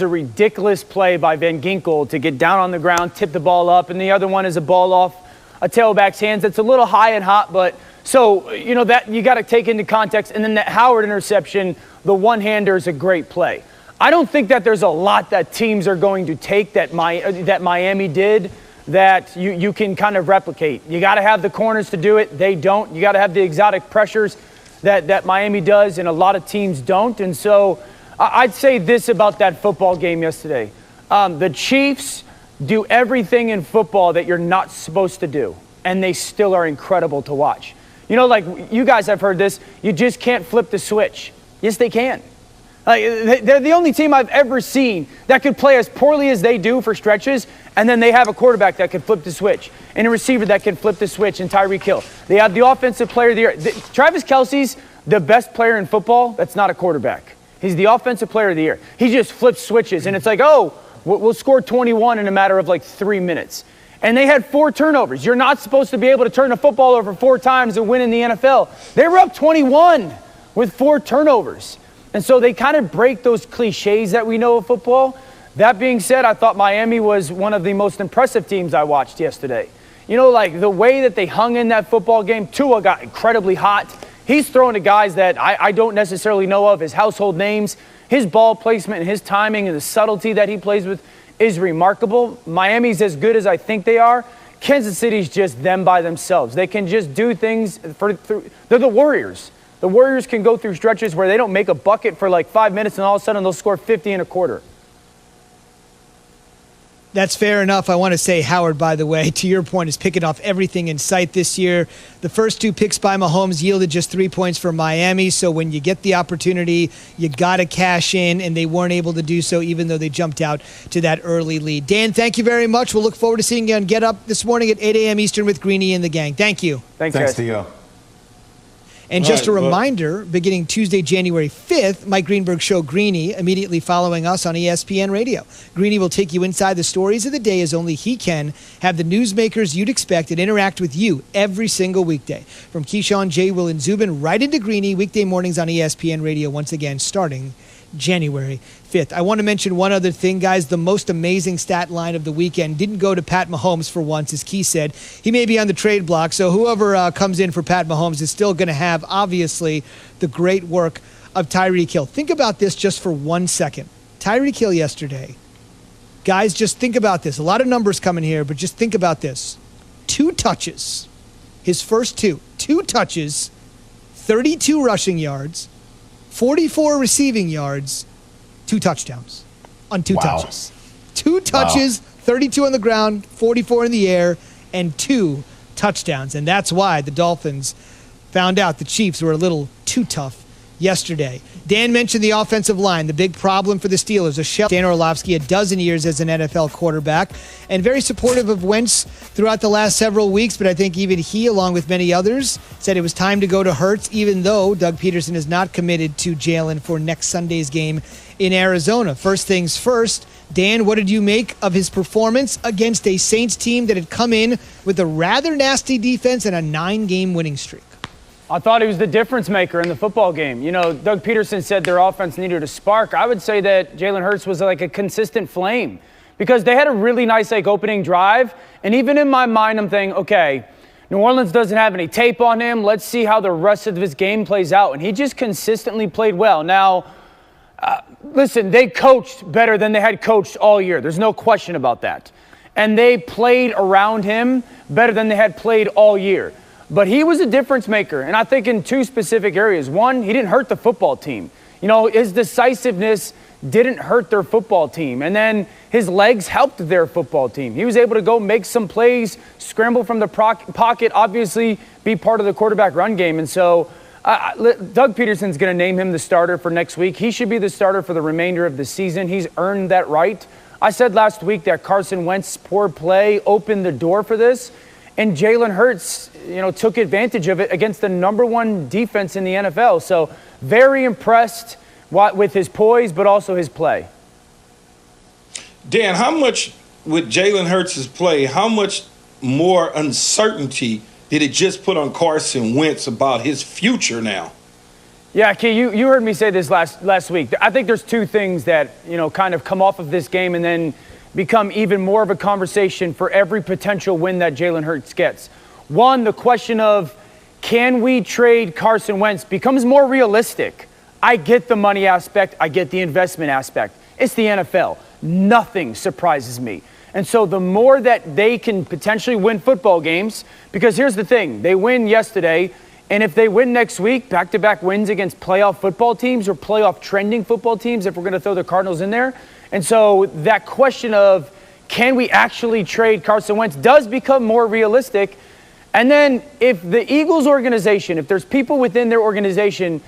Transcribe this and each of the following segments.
a ridiculous play by Van Ginkel to get down on the ground, tip the ball up, and the other one is a ball off a tailback's hands. It's a little high and hot, but so, you know, that you got to take into context. And then that Howard interception, the one-hander, is a great play. I don't think that there's a lot that teams are going to take that Miami did that you can kind of replicate. You got to have the corners to do it. They don't. You got to have the exotic pressures that Miami does, and a lot of teams don't. And so I'd say this about that football game yesterday. The Chiefs do everything in football that you're not supposed to do, and they still are incredible to watch. You know, like you guys have heard this, you just can't flip the switch. Yes, they can. They're the only team I've ever seen that could play as poorly as they do for stretches, and then they have a quarterback that can flip the switch and a receiver that can flip the switch, and Tyreek Hill. They have the offensive player of the year. Travis Kelce's the best player in football that's not a quarterback. He's the offensive player of the year. He just flips switches, and it's like, oh, we'll score 21 in a matter of like 3 minutes. And they had 4 turnovers. You're not supposed to be able to turn a football over 4 times and win in the NFL. They were up 21 with 4 turnovers. And so they kind of break those cliches that we know of football. That being said, I thought Miami was one of the most impressive teams I watched yesterday. You know, like the way that they hung in that football game, Tua got incredibly hot. He's throwing to guys that I don't necessarily know of as household names. His ball placement and his timing and the subtlety that he plays with is remarkable. Miami's as good as I think they are. Kansas City's just them by themselves. They can just do things. They're the Warriors. The Warriors can go through stretches where they don't make a bucket for like 5 minutes, and all of a sudden they'll score 50 in a quarter. That's fair enough. I want to say Howard, by the way, to your point, is picking off everything in sight this year. The first 2 picks by Mahomes yielded just 3 points for Miami. So when you get the opportunity, you got to cash in, and they weren't able to do so even though they jumped out to that early lead. Dan, thank you very much. We'll look forward to seeing you on Get Up this morning at 8 a.m. Eastern with Greeny and the gang. Thank you. Thanks Theo. And just a reminder, beginning Tuesday, January 5th, Mike Greenberg Show Greeny, immediately following us on ESPN Radio. Greeny will take you inside the stories of the day as only he can, have the newsmakers you'd expect, and interact with you every single weekday. From Keyshawn, J. Will, and Zubin, right into Greeny, weekday mornings on ESPN Radio, once again, starting January 5th. I want to mention one other thing, guys. The most amazing stat line of the weekend didn't go to Pat Mahomes for once, as Key said. He may be on the trade block, so whoever comes in for Pat Mahomes is still going to have, obviously, the great work of Tyreek Hill. Think about this just for 1 second. Tyreek Hill yesterday. Guys, just think about this. A lot of numbers coming here, but just think about this. 2 touches. His first 2. 2 touches, 32 rushing yards, 44 receiving yards, 2 touchdowns on 2 touches. 2 touches, 32 on the ground, 44 in the air, and 2 touchdowns. And that's why the Dolphins found out the Chiefs were a little too tough yesterday. Dan mentioned the offensive line, the big problem for the Steelers. A shell. Dan Orlovsky, a dozen years as an NFL quarterback, and very supportive of Wentz throughout the last several weeks, but I think even he, along with many others, said it was time to go to Hurts, even though Doug Peterson is not committed to Jalen for next Sunday's game in Arizona. First things first, Dan, what did you make of his performance against a Saints team that had come in with a rather nasty defense and a 9-game winning streak? I thought he was the difference maker in the football game. You know, Doug Peterson said their offense needed a spark. I would say that Jalen Hurts was like a consistent flame because they had a really nice opening drive. And even in my mind, I'm thinking, okay, New Orleans doesn't have any tape on him. Let's see how the rest of his game plays out. And he just consistently played well. Now, listen, they coached better than they had coached all year. There's no question about that. And they played around him better than they had played all year. But he was a difference maker, and I think in 2 specific areas. One, he didn't hurt the football team. You know, his decisiveness didn't hurt their football team. And then his legs helped their football team. He was able to go make some plays, scramble from the pocket, obviously be part of the quarterback run game. And so Doug Peterson's going to name him the starter for next week. He should be the starter for the remainder of the season. He's earned that right. I said last week that Carson Wentz's poor play opened the door for this. And Jalen Hurts, you know, took advantage of it against the #1 defense in the NFL. So very impressed with his poise, but also his play. Dan, how much with Jalen Hurts' play, how much more uncertainty did it just put on Carson Wentz about his future now? Yeah, Key, you heard me say this last week. I think there's two things that, kind of come off of this game and then become even more of a conversation for every potential win that Jalen Hurts gets. One, the question of can we trade Carson Wentz becomes more realistic. I get the money aspect. I get the investment aspect. It's the NFL. Nothing surprises me. And so the more that they can potentially win football games, because here's the thing, they win yesterday, and if they win next week, back-to-back wins against playoff football teams or playoff trending football teams, if we're going to throw the Cardinals in there. And so that question of can we actually trade Carson Wentz does become more realistic. And then if the Eagles organization, if there's people within their organization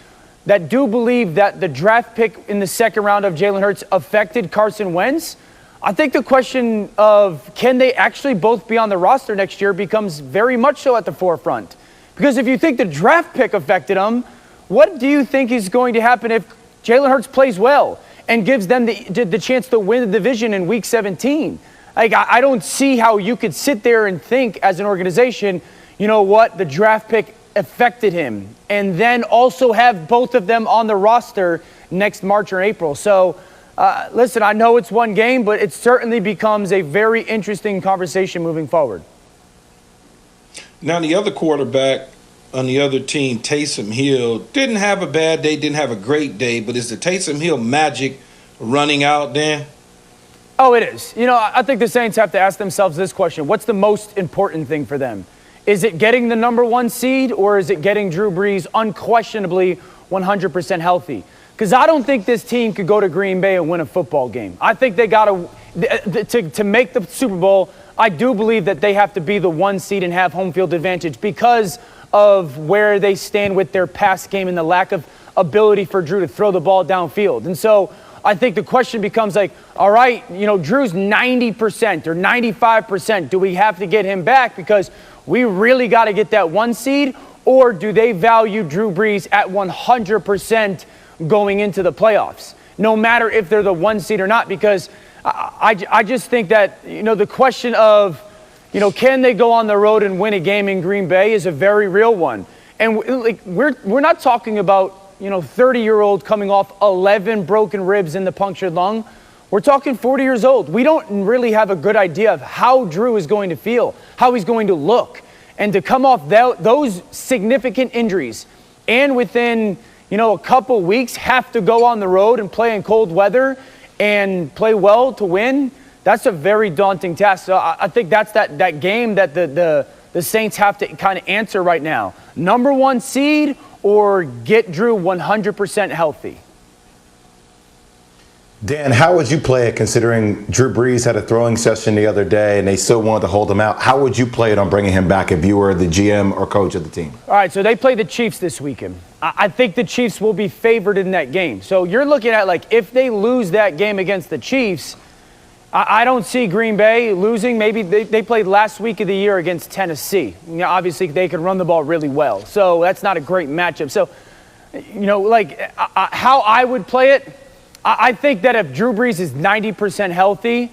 that do believe that the draft pick in the second round of Jalen Hurts affected Carson Wentz, I think the question of can they actually both be on the roster next year becomes very much so at the forefront. Because if you think the draft pick affected him, what do you think is going to happen if Jalen Hurts plays well and gives them the chance to win the division in Week 17? Like, I don't see how you could sit there and think as an organization, you know what, the draft pick affected him, and then also have both of them on the roster next March or April. So, listen, I know it's one game, but it certainly becomes a very interesting conversation moving forward. Now, the other quarterback on the other team, Taysom Hill, didn't have a bad day, didn't have a great day, but is the Taysom Hill magic running out, Dan? Oh, it is. I think the Saints have to ask themselves this question. What's the most important thing for them? Is it getting the number one seed, or is it getting Drew Brees unquestionably 100% healthy? Because I don't think this team could go to Green Bay and win a football game. I think they got to make the Super Bowl. I do believe that they have to be the one seed and have home field advantage because of where they stand with their pass game and the lack of ability for Drew to throw the ball downfield. And so I think the question becomes like, all right, Drew's 90% or 95%. Do we have to get him back because we really got to get that one seed? Or do they value Drew Brees at 100% going into the playoffs, no matter if they're the one seed or not? Because I just think that, the question of, can they go on the road and win a game in Green Bay is a very real one. And we're not talking about, 30-year-old coming off 11 broken ribs in the punctured lung. We're talking 40 years old. We don't really have a good idea of how Drew is going to feel, how he's going to look. And to come off those significant injuries and within, a couple weeks have to go on the road and play in cold weather and play well to win, that's a very daunting task. So I think that's that game that the Saints have to kind of answer right now. Number one seed or get Drew 100% healthy? Dan, how would you play it considering Drew Brees had a throwing session the other day and they still wanted to hold him out? How would you play it on bringing him back if you were the GM or coach of the team? All right, so they play the Chiefs this weekend. I think the Chiefs will be favored in that game. So you're looking at, if they lose that game against the Chiefs, I don't see Green Bay losing. Maybe they played last week of the year against Tennessee. Obviously, they can run the ball really well. So that's not a great matchup. So, how I would play it, I think that if Drew Brees is 90% healthy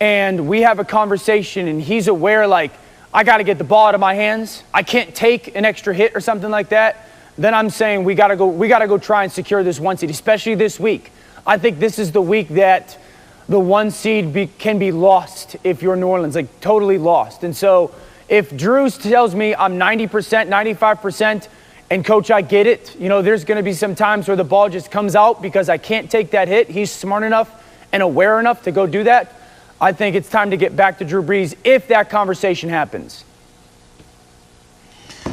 and we have a conversation and he's aware, I got to get the ball out of my hands, I can't take an extra hit or something like that, then I'm saying we got to go try and secure this one seed, especially this week. I think this is the week that the one seed can be lost if you're New Orleans, totally lost. And so if Drew tells me I'm 90%, 95%, and coach, I get it. There's going to be some times where the ball just comes out because I can't take that hit. He's smart enough and aware enough to go do that. I think it's time to get back to Drew Brees if that conversation happens.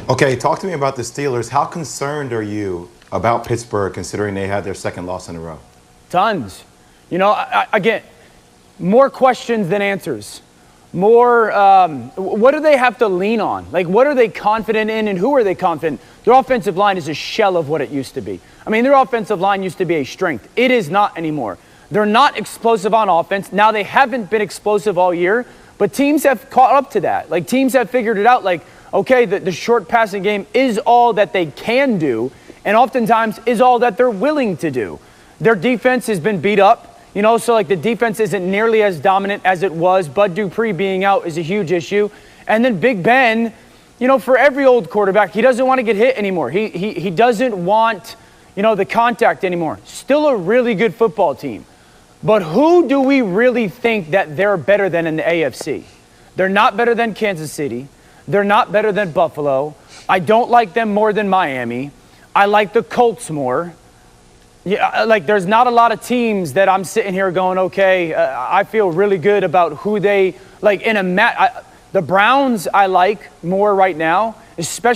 Okay, talk to me about the Steelers. How concerned are you about Pittsburgh considering they had their second loss in a row? Tons. Again, more questions than answers. More, what do they have to lean on? What are they confident in and who are they confident? Their offensive line is a shell of what it used to be. Their offensive line used to be a strength. It is not anymore. They're not explosive on offense. Now, they haven't been explosive all year, but teams have caught up to that. Teams have figured it out. Okay, the short passing game is all that they can do, and oftentimes is all that they're willing to do. Their defense has been beat up. So the defense isn't nearly as dominant as it was. Bud Dupree being out is a huge issue. And then Big Ben, for every old quarterback, he doesn't want to get hit anymore. He doesn't want, the contact anymore. Still a really good football team. But who do we really think that they're better than in the AFC? They're not better than Kansas City. They're not better than Buffalo. I don't like them more than Miami. I like the Colts more. Yeah, like there's not a lot of teams that I'm sitting here going, okay, I feel really good about who they, like in a the Browns I like more right now, especially